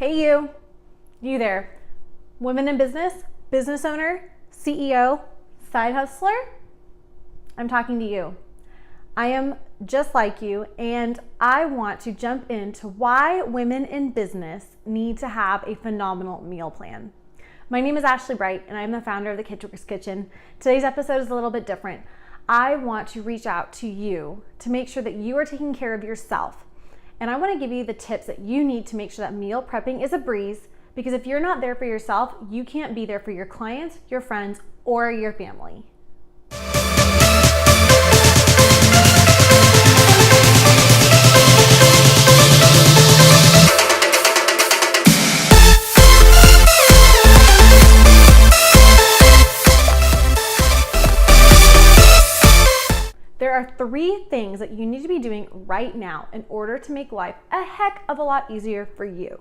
Hey you there, women in business, business owner, CEO, side hustler, I'm talking to you. I am just like you, and I want to jump into why women in business need to have a phenomenal meal plan. My name is Ashley Bright, and I'm the founder of the Kitcheners Kitchen. Today's episode is a little bit different. I want to reach out to you to make sure that you are taking care of yourself. And I want to give you the tips that you need to make sure that meal prepping is a breeze, because if you're not there for yourself, you can't be there for your clients, your friends, or your family. There are 3 things that you need to be doing right now in order to make life a heck of a lot easier for you.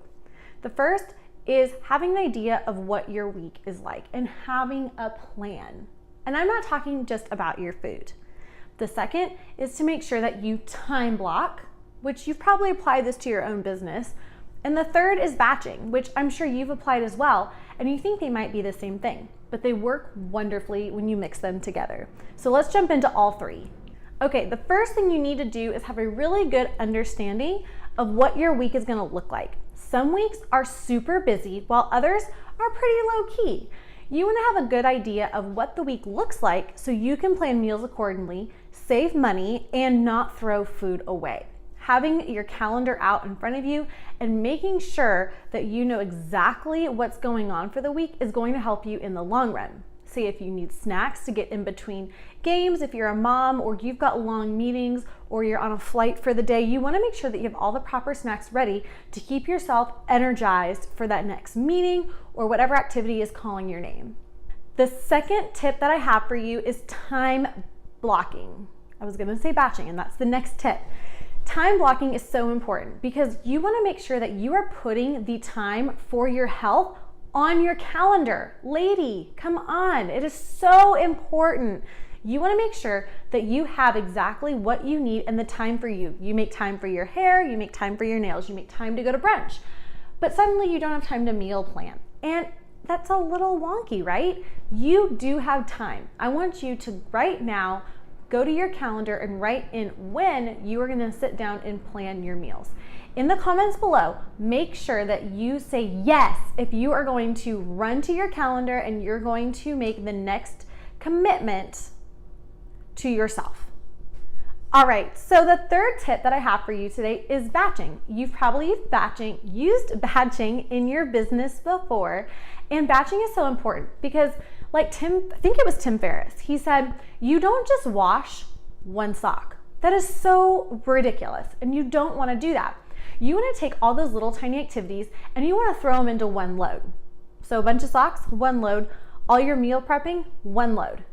The first is having an idea of what your week is like and having a plan. And I'm not talking just about your food. The second is to make sure that you time block, which you've probably applied this to your own business. And the third is batching, which I'm sure you've applied as well, and you think they might be the same thing, but they work wonderfully when you mix them together. So let's jump into all 3. Okay, the first thing you need to do is have a really good understanding of what your week is gonna look like. Some weeks are super busy while others are pretty low key. You wanna have a good idea of what the week looks like so you can plan meals accordingly, save money, and not throw food away. Having your calendar out in front of you and making sure that you know exactly what's going on for the week is going to help you in the long run. Say if you need snacks to get in between games, if you're a mom or you've got long meetings or you're on a flight for the day, you want to make sure that you have all the proper snacks ready to keep yourself energized for that next meeting or whatever activity is calling your name. The second tip that I have for you is time blocking. I was going to say batching, and that's the next tip. Time blocking is so important because you want to make sure that you are putting the time for your health on your calendar. Lady, come on. It is so important. You want to make sure that you have exactly what you need and the time for you. You make time for your hair, you make time for your nails, you make time to go to brunch. But suddenly you don't have time to meal plan. And that's a little wonky, right? You do have time. I want you to right now go to your calendar and write in when you are going to sit down and plan your meals. In the comments below, make sure that you say yes if you are going to run to your calendar and you're going to make the next commitment to yourself. All right, so the third tip that I have for you today is batching. You've probably used batching in your business before, and batching is so important because I think it was Tim Ferriss, he said, you don't just wash one sock. That is so ridiculous, and you don't want to do that. You want to take all those little tiny activities and you want to throw them into one load. So a bunch of socks, one load. All your meal prepping, one load.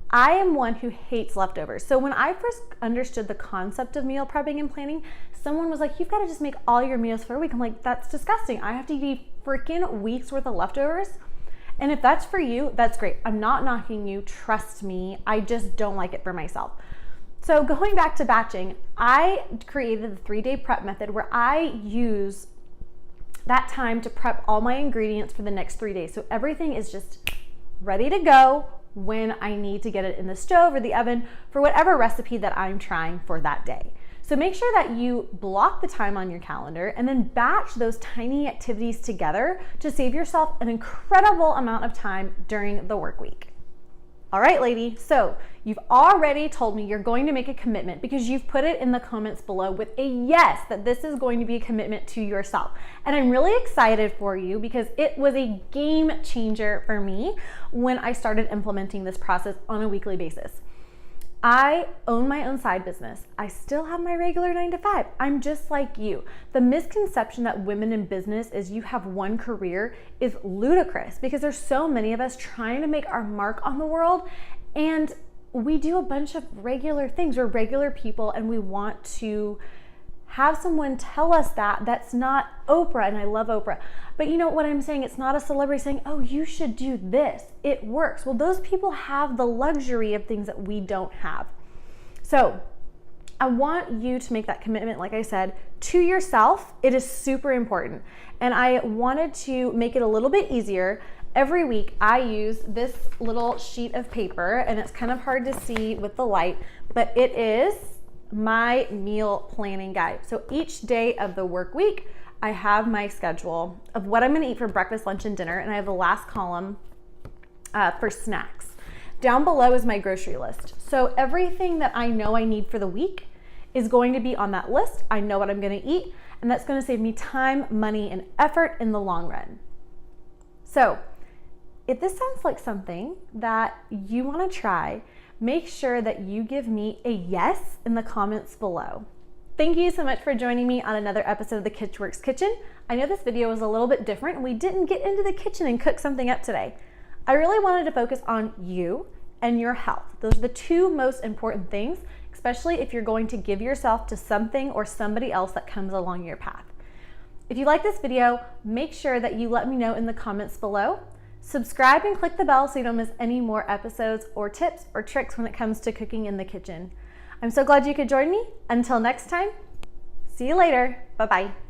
I am one who hates leftovers. So when I first understood the concept of meal prepping and planning, someone was like, you've got to just make all your meals for a week. I'm like, that's disgusting. I have to eat freaking weeks worth of leftovers. And if that's for you, that's great. I'm not knocking you, trust me. I just don't like it for myself. So going back to batching, I created the 3-day prep method where I use that time to prep all my ingredients for the next 3 days. So everything is just ready to go when I need to get it in the stove or the oven for whatever recipe that I'm trying for that day. So make sure that you block the time on your calendar and then batch those tiny activities together to save yourself an incredible amount of time during the work week. All right, lady, so you've already told me you're going to make a commitment because you've put it in the comments below with a yes that this is going to be a commitment to yourself. And I'm really excited for you because it was a game changer for me when I started implementing this process on a weekly basis. I own my own side business. I still have my regular 9-to-5. I'm just like you. The misconception that women in business is you have one career is ludicrous because there's so many of us trying to make our mark on the world, and we do a bunch of regular things. We're regular people and we want to have someone tell us that. That's not Oprah, and I love Oprah. But you know what I'm saying? It's not a celebrity saying, oh, you should do this. It works. Well, those people have the luxury of things that we don't have. So I want you to make that commitment, like I said, to yourself. It is super important. And I wanted to make it a little bit easier. Every week I use this little sheet of paper, and it's kind of hard to see with the light, but it is my meal planning guide. So each day of the work week, I have my schedule of what I'm gonna eat for breakfast, lunch, and dinner, and I have the last column for snacks. Down below is my grocery list. So everything that I know I need for the week is going to be on that list. I know what I'm gonna eat, and that's gonna save me time, money, and effort in the long run. So if this sounds like something that you wanna try, make sure that you give me a yes in the comments below. Thank you so much for joining me on another episode of the Kitchworks Kitchen. I know this video was a little bit different. We didn't get into the kitchen and cook something up today. I really wanted to focus on you and your health. Those are the two most important things, especially if you're going to give yourself to something or somebody else that comes along your path. If you like this video, make sure that you let me know in the comments below. Subscribe and click the bell so you don't miss any more episodes or tips or tricks when it comes to cooking in the kitchen. I'm so glad you could join me. Until next time, see you later. Bye-bye.